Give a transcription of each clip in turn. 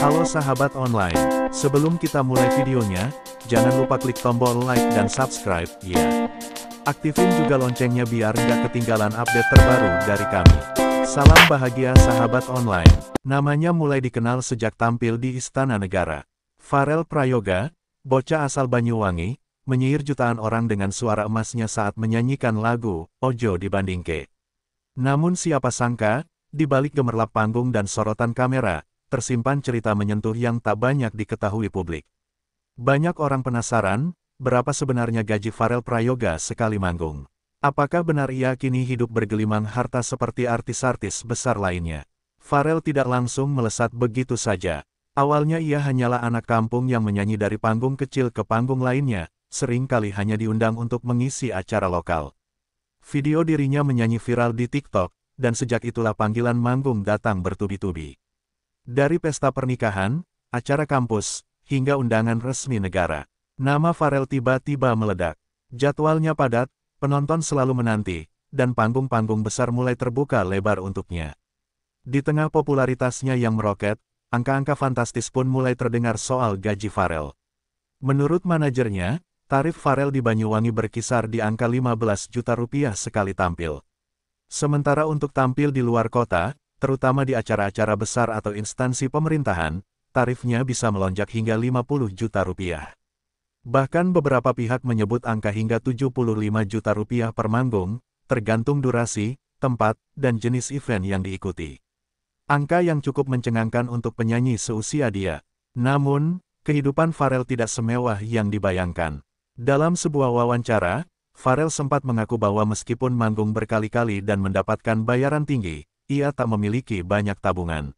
Halo sahabat online, sebelum kita mulai videonya, jangan lupa klik tombol like dan subscribe, ya. Aktifin juga loncengnya biar nggak ketinggalan update terbaru dari kami. Salam bahagia sahabat online. Namanya mulai dikenal sejak tampil di Istana Negara. Farel Prayoga, bocah asal Banyuwangi, menyihir jutaan orang dengan suara emasnya saat menyanyikan lagu Ojo Dibandingke. Namun siapa sangka, di balik gemerlap panggung dan sorotan kamera, tersimpan cerita menyentuh yang tak banyak diketahui publik. Banyak orang penasaran, berapa sebenarnya gaji Farel Prayoga sekali manggung? Apakah benar ia kini hidup bergelimang harta seperti artis-artis besar lainnya? Farel tidak langsung melesat begitu saja. Awalnya ia hanyalah anak kampung yang menyanyi dari panggung kecil ke panggung lainnya, seringkali hanya diundang untuk mengisi acara lokal. Video dirinya menyanyi viral di TikTok, dan sejak itulah panggilan manggung datang bertubi-tubi. Dari pesta pernikahan, acara kampus, hingga undangan resmi negara, nama Farel tiba-tiba meledak. Jadwalnya padat, penonton selalu menanti, dan panggung-panggung besar mulai terbuka lebar untuknya. Di tengah popularitasnya yang meroket, angka-angka fantastis pun mulai terdengar soal gaji Farel. Menurut manajernya, tarif Farel di Banyuwangi berkisar di angka 15 juta rupiah sekali tampil. Sementara untuk tampil di luar kota, terutama di acara-acara besar atau instansi pemerintahan, tarifnya bisa melonjak hingga 50 juta rupiah. Bahkan beberapa pihak menyebut angka hingga 75 juta rupiah per manggung, tergantung durasi, tempat, dan jenis event yang diikuti. Angka yang cukup mencengangkan untuk penyanyi seusia dia. Namun, kehidupan Farel tidak semewah yang dibayangkan. Dalam sebuah wawancara, Farel sempat mengaku bahwa meskipun manggung berkali-kali dan mendapatkan bayaran tinggi, ia tak memiliki banyak tabungan.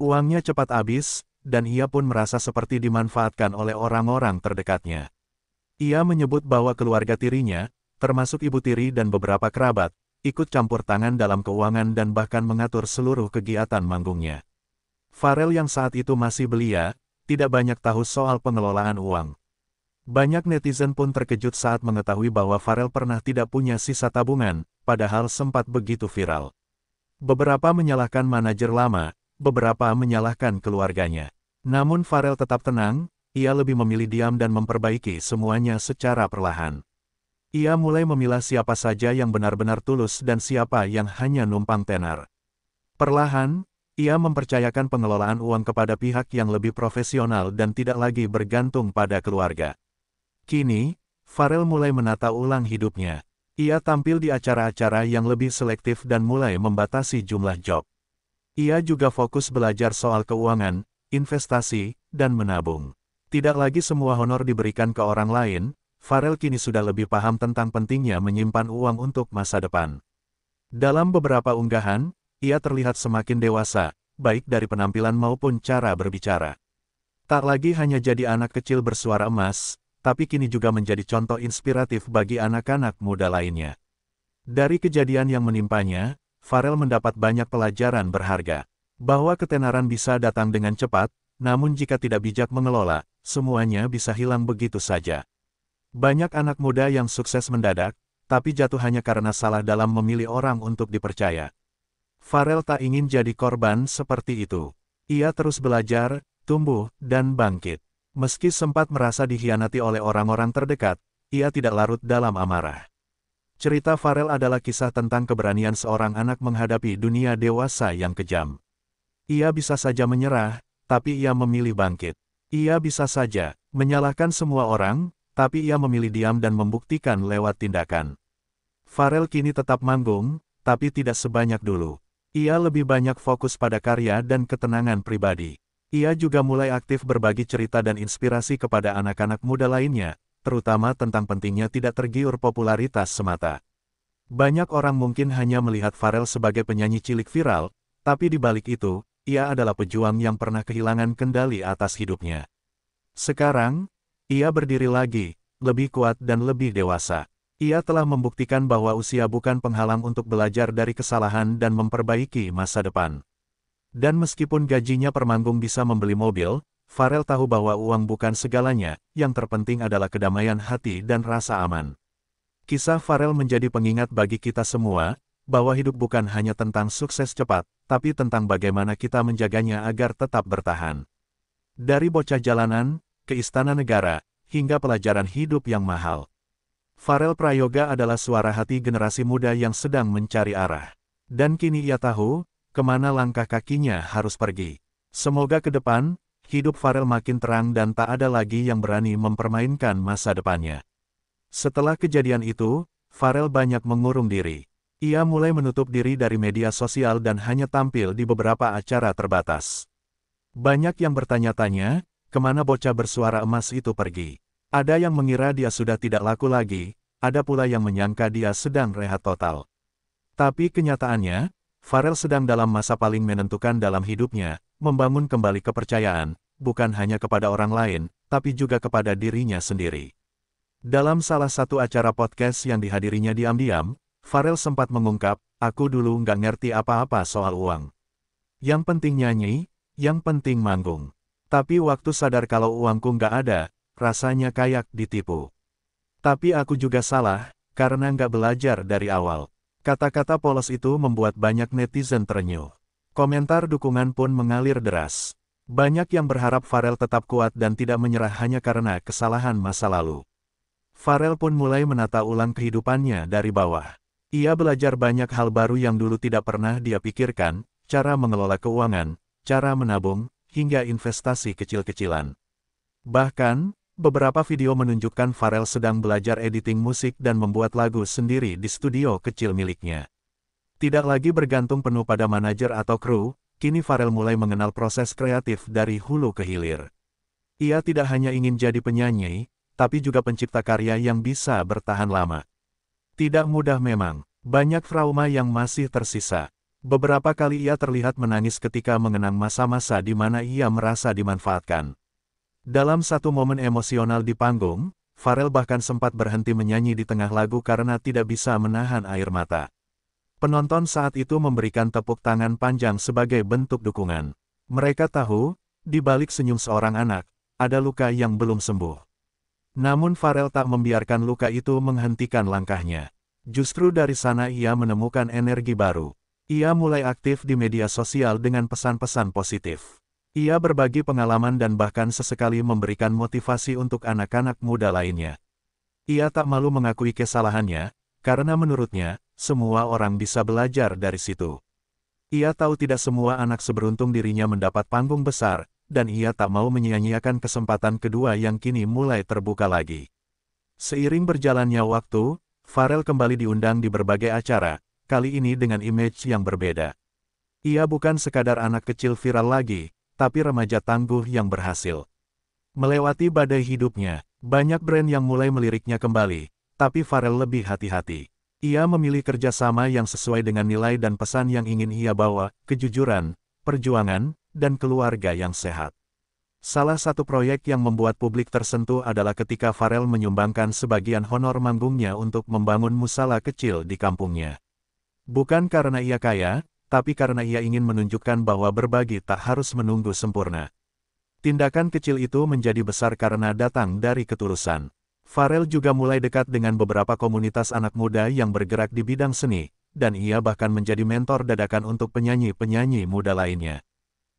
Uangnya cepat habis, dan ia pun merasa seperti dimanfaatkan oleh orang-orang terdekatnya. Ia menyebut bahwa keluarga tirinya, termasuk ibu tiri dan beberapa kerabat, ikut campur tangan dalam keuangan dan bahkan mengatur seluruh kegiatan manggungnya. Farel yang saat itu masih belia, tidak banyak tahu soal pengelolaan uang. Banyak netizen pun terkejut saat mengetahui bahwa Farel pernah tidak punya sisa tabungan, padahal sempat begitu viral. Beberapa menyalahkan manajer lama, beberapa menyalahkan keluarganya. Namun Farel tetap tenang, ia lebih memilih diam dan memperbaiki semuanya secara perlahan. Ia mulai memilah siapa saja yang benar-benar tulus dan siapa yang hanya numpang tenar. Perlahan, ia mempercayakan pengelolaan uang kepada pihak yang lebih profesional dan tidak lagi bergantung pada keluarga. Kini, Farel mulai menata ulang hidupnya. Ia tampil di acara-acara yang lebih selektif dan mulai membatasi jumlah job. Ia juga fokus belajar soal keuangan, investasi, dan menabung. Tidak lagi semua honor diberikan ke orang lain, Farel kini sudah lebih paham tentang pentingnya menyimpan uang untuk masa depan. Dalam beberapa unggahan, ia terlihat semakin dewasa, baik dari penampilan maupun cara berbicara. Tak lagi hanya jadi anak kecil bersuara emas, tapi kini juga menjadi contoh inspiratif bagi anak-anak muda lainnya. Dari kejadian yang menimpanya, Farel mendapat banyak pelajaran berharga. Bahwa ketenaran bisa datang dengan cepat, namun jika tidak bijak mengelola, semuanya bisa hilang begitu saja. Banyak anak muda yang sukses mendadak, tapi jatuh hanya karena salah dalam memilih orang untuk dipercaya. Farel tak ingin jadi korban seperti itu. Ia terus belajar, tumbuh, dan bangkit. Meski sempat merasa dikhianati oleh orang-orang terdekat, ia tidak larut dalam amarah. Cerita Farel adalah kisah tentang keberanian seorang anak menghadapi dunia dewasa yang kejam. Ia bisa saja menyerah, tapi ia memilih bangkit. Ia bisa saja menyalahkan semua orang, tapi ia memilih diam dan membuktikan lewat tindakan. Farel kini tetap manggung, tapi tidak sebanyak dulu. Ia lebih banyak fokus pada karya dan ketenangan pribadi. Ia juga mulai aktif berbagi cerita dan inspirasi kepada anak-anak muda lainnya, terutama tentang pentingnya tidak tergiur popularitas semata. Banyak orang mungkin hanya melihat Farel sebagai penyanyi cilik viral, tapi di balik itu, ia adalah pejuang yang pernah kehilangan kendali atas hidupnya. Sekarang, ia berdiri lagi, lebih kuat dan lebih dewasa. Ia telah membuktikan bahwa usia bukan penghalang untuk belajar dari kesalahan dan memperbaiki masa depan. Dan meskipun gajinya per manggung bisa membeli mobil, Farel tahu bahwa uang bukan segalanya, yang terpenting adalah kedamaian hati dan rasa aman. Kisah Farel menjadi pengingat bagi kita semua, bahwa hidup bukan hanya tentang sukses cepat, tapi tentang bagaimana kita menjaganya agar tetap bertahan. Dari bocah jalanan, ke istana negara, hingga pelajaran hidup yang mahal. Farel Prayoga adalah suara hati generasi muda yang sedang mencari arah. Dan kini ia tahu, kemana langkah kakinya harus pergi. Semoga ke depan, hidup Farel makin terang dan tak ada lagi yang berani mempermainkan masa depannya. Setelah kejadian itu, Farel banyak mengurung diri. Ia mulai menutup diri dari media sosial dan hanya tampil di beberapa acara terbatas. Banyak yang bertanya-tanya, kemana bocah bersuara emas itu pergi. Ada yang mengira dia sudah tidak laku lagi, ada pula yang menyangka dia sedang rehat total. Tapi kenyataannya, Farel sedang dalam masa paling menentukan dalam hidupnya, membangun kembali kepercayaan, bukan hanya kepada orang lain, tapi juga kepada dirinya sendiri. Dalam salah satu acara podcast yang dihadirinya diam-diam, Farel sempat mengungkap, "Aku dulu nggak ngerti apa-apa soal uang. Yang penting nyanyi, yang penting manggung. Tapi waktu sadar kalau uangku nggak ada, rasanya kayak ditipu. Tapi aku juga salah, karena nggak belajar dari awal." Kata-kata polos itu membuat banyak netizen terenyuh. Komentar dukungan pun mengalir deras. Banyak yang berharap Farel tetap kuat dan tidak menyerah hanya karena kesalahan masa lalu. Farel pun mulai menata ulang kehidupannya dari bawah. Ia belajar banyak hal baru yang dulu tidak pernah dia pikirkan, cara mengelola keuangan, cara menabung, hingga investasi kecil-kecilan. Bahkan, beberapa video menunjukkan Farel sedang belajar editing musik dan membuat lagu sendiri di studio kecil miliknya. Tidak lagi bergantung penuh pada manajer atau kru, kini Farel mulai mengenal proses kreatif dari hulu ke hilir. Ia tidak hanya ingin jadi penyanyi, tapi juga pencipta karya yang bisa bertahan lama. Tidak mudah memang, banyak trauma yang masih tersisa. Beberapa kali ia terlihat menangis ketika mengenang masa-masa di mana ia merasa dimanfaatkan. Dalam satu momen emosional di panggung, Farel bahkan sempat berhenti menyanyi di tengah lagu karena tidak bisa menahan air mata. Penonton saat itu memberikan tepuk tangan panjang sebagai bentuk dukungan. Mereka tahu, di balik senyum seorang anak, ada luka yang belum sembuh. Namun Farel tak membiarkan luka itu menghentikan langkahnya. Justru dari sana ia menemukan energi baru. Ia mulai aktif di media sosial dengan pesan-pesan positif. Ia berbagi pengalaman dan bahkan sesekali memberikan motivasi untuk anak-anak muda lainnya. Ia tak malu mengakui kesalahannya, karena menurutnya, semua orang bisa belajar dari situ. Ia tahu tidak semua anak seberuntung dirinya mendapat panggung besar, dan ia tak mau menyia-nyiakan kesempatan kedua yang kini mulai terbuka lagi. Seiring berjalannya waktu, Farel kembali diundang di berbagai acara, kali ini dengan image yang berbeda. Ia bukan sekadar anak kecil viral lagi, tapi remaja tangguh yang berhasil. Melewati badai hidupnya, banyak brand yang mulai meliriknya kembali, tapi Farel lebih hati-hati. Ia memilih kerjasama yang sesuai dengan nilai dan pesan yang ingin ia bawa, kejujuran, perjuangan, dan keluarga yang sehat. Salah satu proyek yang membuat publik tersentuh adalah ketika Farel menyumbangkan sebagian honor manggungnya untuk membangun musala kecil di kampungnya. Bukan karena ia kaya, tapi karena ia ingin menunjukkan bahwa berbagi tak harus menunggu sempurna. Tindakan kecil itu menjadi besar karena datang dari ketulusan. Farel juga mulai dekat dengan beberapa komunitas anak muda yang bergerak di bidang seni, dan ia bahkan menjadi mentor dadakan untuk penyanyi-penyanyi muda lainnya.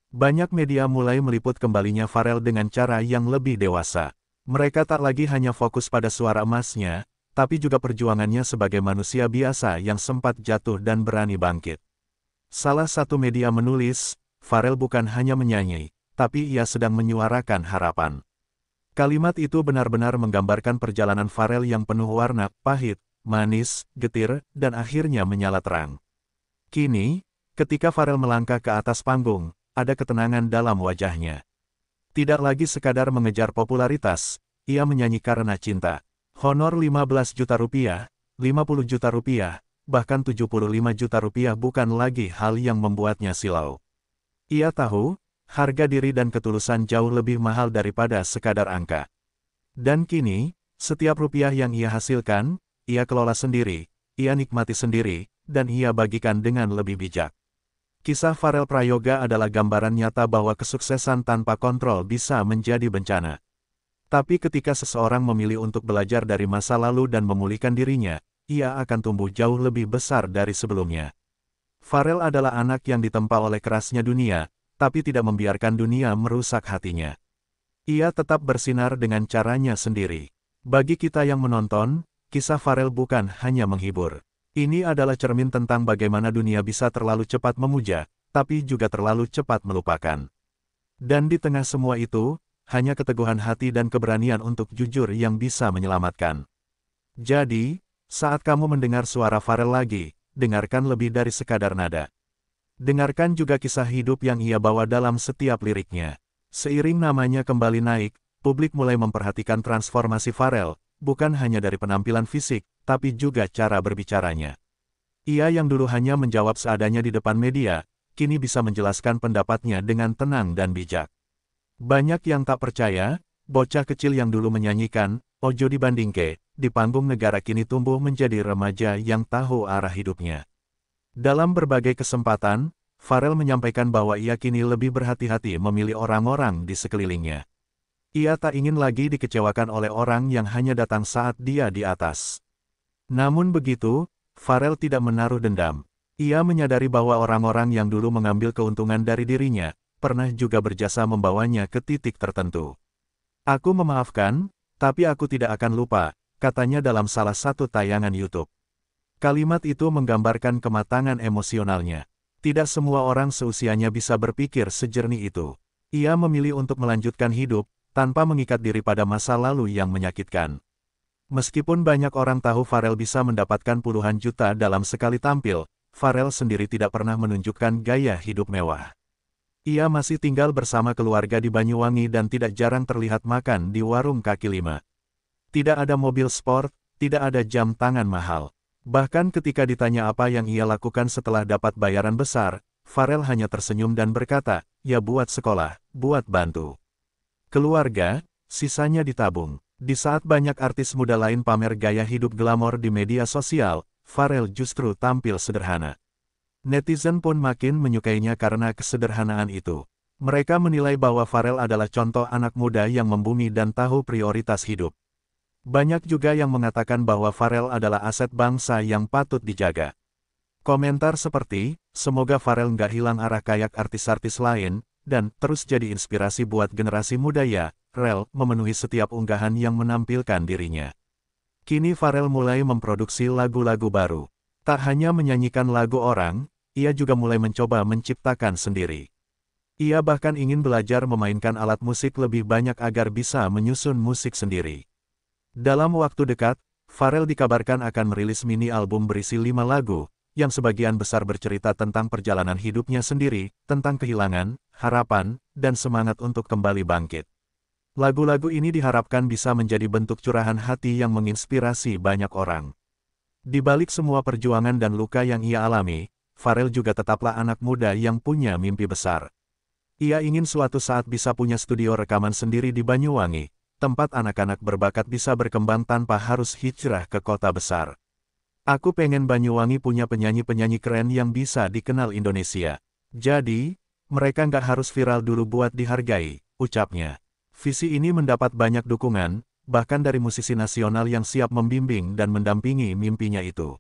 Banyak media mulai meliput kembalinya Farel dengan cara yang lebih dewasa. Mereka tak lagi hanya fokus pada suara emasnya, tapi juga perjuangannya sebagai manusia biasa yang sempat jatuh dan berani bangkit. Salah satu media menulis, Farel bukan hanya menyanyi, tapi ia sedang menyuarakan harapan. Kalimat itu benar-benar menggambarkan perjalanan Farel yang penuh warna, pahit, manis, getir, dan akhirnya menyala terang. Kini, ketika Farel melangkah ke atas panggung, ada ketenangan dalam wajahnya. Tidak lagi sekadar mengejar popularitas, ia menyanyi karena cinta. Honor 15 juta rupiah, 50 juta rupiah, bahkan 75 juta rupiah bukan lagi hal yang membuatnya silau. Ia tahu, harga diri dan ketulusan jauh lebih mahal daripada sekadar angka. Dan kini, setiap rupiah yang ia hasilkan, ia kelola sendiri, ia nikmati sendiri, dan ia bagikan dengan lebih bijak. Kisah Farel Prayoga adalah gambaran nyata bahwa kesuksesan tanpa kontrol bisa menjadi bencana. Tapi ketika seseorang memilih untuk belajar dari masa lalu dan memulihkan dirinya, ia akan tumbuh jauh lebih besar dari sebelumnya. Farel adalah anak yang ditempa oleh kerasnya dunia, tapi tidak membiarkan dunia merusak hatinya. Ia tetap bersinar dengan caranya sendiri. Bagi kita yang menonton, kisah Pharrell bukan hanya menghibur. Ini adalah cermin tentang bagaimana dunia bisa terlalu cepat memuja, tapi juga terlalu cepat melupakan. Dan di tengah semua itu, hanya keteguhan hati dan keberanian untuk jujur yang bisa menyelamatkan. Jadi, saat kamu mendengar suara Pharrell lagi, dengarkan lebih dari sekadar nada. Dengarkan juga kisah hidup yang ia bawa dalam setiap liriknya. Seiring namanya kembali naik, publik mulai memperhatikan transformasi Pharrell, bukan hanya dari penampilan fisik, tapi juga cara berbicaranya. Ia yang dulu hanya menjawab seadanya di depan media, kini bisa menjelaskan pendapatnya dengan tenang dan bijak. Banyak yang tak percaya, bocah kecil yang dulu menyanyikan, "Ojo dibandingke," di panggung negara kini tumbuh menjadi remaja yang tahu arah hidupnya. Dalam berbagai kesempatan, Pharrell menyampaikan bahwa ia kini lebih berhati-hati memilih orang-orang di sekelilingnya. Ia tak ingin lagi dikecewakan oleh orang yang hanya datang saat dia di atas. Namun begitu, Pharrell tidak menaruh dendam. Ia menyadari bahwa orang-orang yang dulu mengambil keuntungan dari dirinya, pernah juga berjasa membawanya ke titik tertentu. "Aku memaafkan, tapi aku tidak akan lupa," katanya dalam salah satu tayangan YouTube. Kalimat itu menggambarkan kematangan emosionalnya. Tidak semua orang seusianya bisa berpikir sejernih itu. Ia memilih untuk melanjutkan hidup, tanpa mengikat diri pada masa lalu yang menyakitkan. Meskipun banyak orang tahu Pharrell bisa mendapatkan puluhan juta dalam sekali tampil, Pharrell sendiri tidak pernah menunjukkan gaya hidup mewah. Ia masih tinggal bersama keluarga di Banyuwangi dan tidak jarang terlihat makan di warung kaki lima. Tidak ada mobil sport, tidak ada jam tangan mahal. Bahkan ketika ditanya apa yang ia lakukan setelah dapat bayaran besar, Pharrell hanya tersenyum dan berkata, "Ya buat sekolah, buat bantu keluarga, sisanya ditabung." Di saat banyak artis muda lain pamer gaya hidup glamor di media sosial, Pharrell justru tampil sederhana. Netizen pun makin menyukainya karena kesederhanaan itu. Mereka menilai bahwa Pharrell adalah contoh anak muda yang membumi dan tahu prioritas hidup. Banyak juga yang mengatakan bahwa Pharrell adalah aset bangsa yang patut dijaga. Komentar seperti, "Semoga Pharrell nggak hilang arah kayak artis-artis lain, dan terus jadi inspirasi buat generasi muda ya," Rel memenuhi setiap unggahan yang menampilkan dirinya. Kini Pharrell mulai memproduksi lagu-lagu baru. Tak hanya menyanyikan lagu orang, ia juga mulai mencoba menciptakan sendiri. Ia bahkan ingin belajar memainkan alat musik lebih banyak agar bisa menyusun musik sendiri. Dalam waktu dekat, Pharrell dikabarkan akan merilis mini album berisi 5 lagu, yang sebagian besar bercerita tentang perjalanan hidupnya sendiri, tentang kehilangan, harapan, dan semangat untuk kembali bangkit. Lagu-lagu ini diharapkan bisa menjadi bentuk curahan hati yang menginspirasi banyak orang. Di balik semua perjuangan dan luka yang ia alami, Pharrell juga tetaplah anak muda yang punya mimpi besar. Ia ingin suatu saat bisa punya studio rekaman sendiri di Banyuwangi, tempat anak-anak berbakat bisa berkembang tanpa harus hijrah ke kota besar. "Aku pengen Banyuwangi punya penyanyi-penyanyi keren yang bisa dikenal Indonesia. Jadi, mereka nggak harus viral dulu buat dihargai," ucapnya. Visi ini mendapat banyak dukungan, bahkan dari musisi nasional yang siap membimbing dan mendampingi mimpinya itu.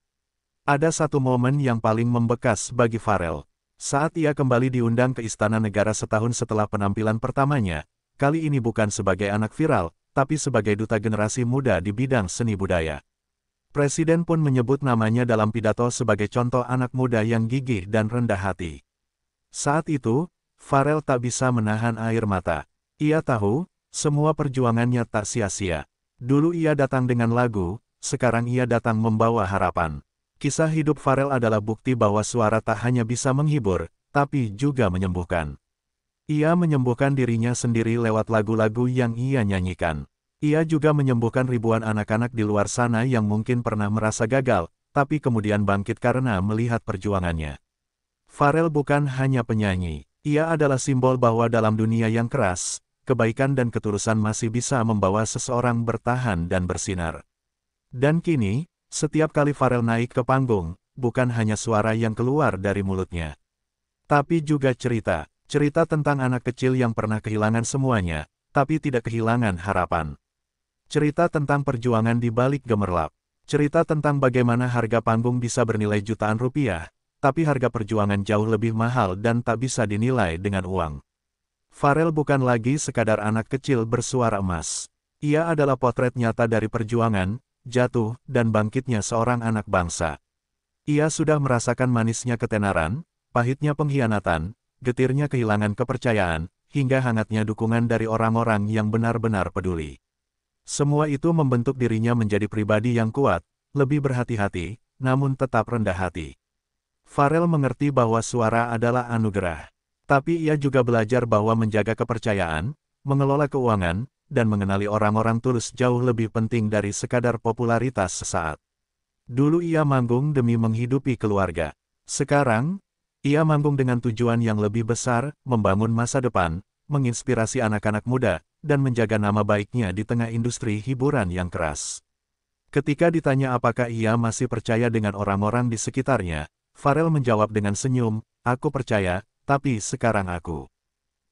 Ada satu momen yang paling membekas bagi Pharrell. Saat ia kembali diundang ke Istana Negara setahun setelah penampilan pertamanya, kali ini bukan sebagai anak viral, tapi sebagai duta generasi muda di bidang seni budaya. Presiden pun menyebut namanya dalam pidato sebagai contoh anak muda yang gigih dan rendah hati. Saat itu, Pharrell tak bisa menahan air mata. Ia tahu, semua perjuangannya tak sia-sia. Dulu ia datang dengan lagu, sekarang ia datang membawa harapan. Kisah hidup Pharrell adalah bukti bahwa suara tak hanya bisa menghibur, tapi juga menyembuhkan. Ia menyembuhkan dirinya sendiri lewat lagu-lagu yang ia nyanyikan. Ia juga menyembuhkan ribuan anak-anak di luar sana yang mungkin pernah merasa gagal, tapi kemudian bangkit karena melihat perjuangannya. Pharrell bukan hanya penyanyi, ia adalah simbol bahwa dalam dunia yang keras, kebaikan dan ketulusan masih bisa membawa seseorang bertahan dan bersinar. Dan kini, setiap kali Pharrell naik ke panggung, bukan hanya suara yang keluar dari mulutnya, tapi juga cerita. Cerita tentang anak kecil yang pernah kehilangan semuanya, tapi tidak kehilangan harapan. Cerita tentang perjuangan di balik gemerlap. Cerita tentang bagaimana harga panggung bisa bernilai jutaan rupiah, tapi harga perjuangan jauh lebih mahal dan tak bisa dinilai dengan uang. Pharrell bukan lagi sekadar anak kecil bersuara emas. Ia adalah potret nyata dari perjuangan, jatuh, dan bangkitnya seorang anak bangsa. Ia sudah merasakan manisnya ketenaran, pahitnya pengkhianatan, getirnya kehilangan kepercayaan, hingga hangatnya dukungan dari orang-orang yang benar-benar peduli. Semua itu membentuk dirinya menjadi pribadi yang kuat, lebih berhati-hati, namun tetap rendah hati. Pharrell mengerti bahwa suara adalah anugerah. Tapi ia juga belajar bahwa menjaga kepercayaan, mengelola keuangan, dan mengenali orang-orang tulus jauh lebih penting dari sekadar popularitas sesaat. Dulu ia manggung demi menghidupi keluarga. Sekarang, ia manggung dengan tujuan yang lebih besar, membangun masa depan, menginspirasi anak-anak muda, dan menjaga nama baiknya di tengah industri hiburan yang keras. Ketika ditanya apakah ia masih percaya dengan orang-orang di sekitarnya, Pharrell menjawab dengan senyum, "Aku percaya, tapi sekarang aku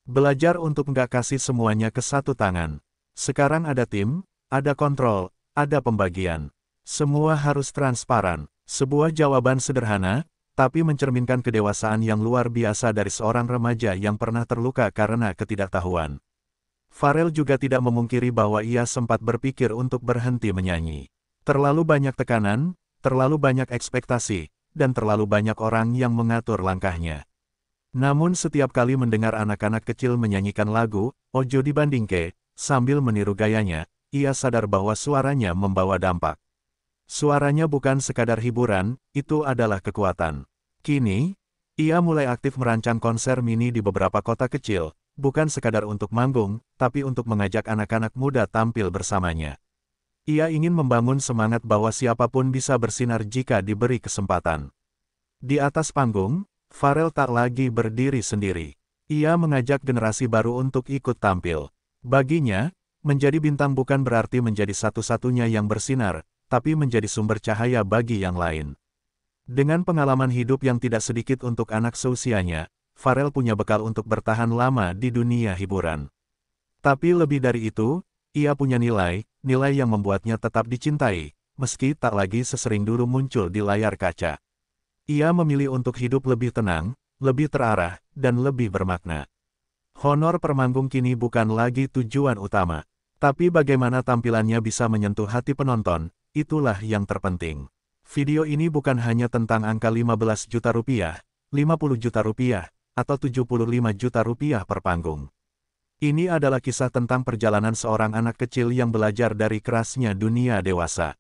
belajar untuk nggak kasih semuanya ke satu tangan. Sekarang ada tim, ada kontrol, ada pembagian. Semua harus transparan." Sebuah jawaban sederhana, tapi mencerminkan kedewasaan yang luar biasa dari seorang remaja yang pernah terluka karena ketidaktahuan. Pharrell juga tidak memungkiri bahwa ia sempat berpikir untuk berhenti menyanyi. Terlalu banyak tekanan, terlalu banyak ekspektasi, dan terlalu banyak orang yang mengatur langkahnya. Namun setiap kali mendengar anak-anak kecil menyanyikan lagu, "Ojo Dibandingke," sambil meniru gayanya, ia sadar bahwa suaranya membawa dampak. Suaranya bukan sekadar hiburan, itu adalah kekuatan. Kini, ia mulai aktif merancang konser mini di beberapa kota kecil, bukan sekadar untuk manggung, tapi untuk mengajak anak-anak muda tampil bersamanya. Ia ingin membangun semangat bahwa siapapun bisa bersinar jika diberi kesempatan. Di atas panggung, Pharrell tak lagi berdiri sendiri. Ia mengajak generasi baru untuk ikut tampil. Baginya, menjadi bintang bukan berarti menjadi satu-satunya yang bersinar, tapi menjadi sumber cahaya bagi yang lain. Dengan pengalaman hidup yang tidak sedikit untuk anak seusianya, Pharrell punya bekal untuk bertahan lama di dunia hiburan. Tapi lebih dari itu, ia punya nilai yang membuatnya tetap dicintai, meski tak lagi sesering dulu muncul di layar kaca. Ia memilih untuk hidup lebih tenang, lebih terarah, dan lebih bermakna. Honor per manggung kini bukan lagi tujuan utama. Tapi bagaimana tampilannya bisa menyentuh hati penonton, itulah yang terpenting. Video ini bukan hanya tentang angka 15 juta rupiah, 50 juta rupiah, atau 75 juta rupiah per panggung. Ini adalah kisah tentang perjalanan seorang anak kecil yang belajar dari kerasnya dunia dewasa.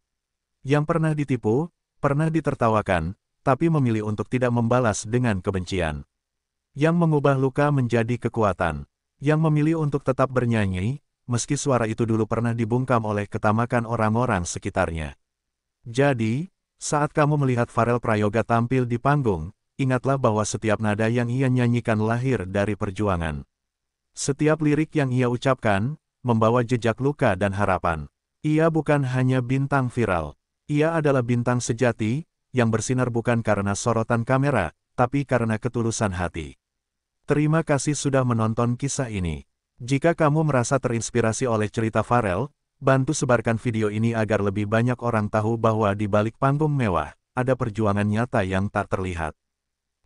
Yang pernah ditipu, pernah ditertawakan, tapi memilih untuk tidak membalas dengan kebencian. Yang mengubah luka menjadi kekuatan. Yang memilih untuk tetap bernyanyi, meski suara itu dulu pernah dibungkam oleh ketamakan orang-orang sekitarnya. Jadi, saat kamu melihat Pharrell Prayoga tampil di panggung, ingatlah bahwa setiap nada yang ia nyanyikan lahir dari perjuangan. Setiap lirik yang ia ucapkan, membawa jejak luka dan harapan. Ia bukan hanya bintang viral. Ia adalah bintang sejati, yang bersinar bukan karena sorotan kamera, tapi karena ketulusan hati. Terima kasih sudah menonton kisah ini. Jika kamu merasa terinspirasi oleh cerita Pharrell, bantu sebarkan video ini agar lebih banyak orang tahu bahwa di balik panggung mewah, ada perjuangan nyata yang tak terlihat.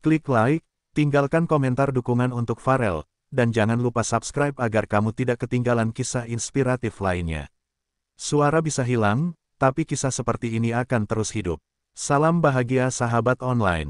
Klik like, tinggalkan komentar dukungan untuk Pharrell, dan jangan lupa subscribe agar kamu tidak ketinggalan kisah inspiratif lainnya. Suara bisa hilang, tapi kisah seperti ini akan terus hidup. Salam bahagia sahabat online.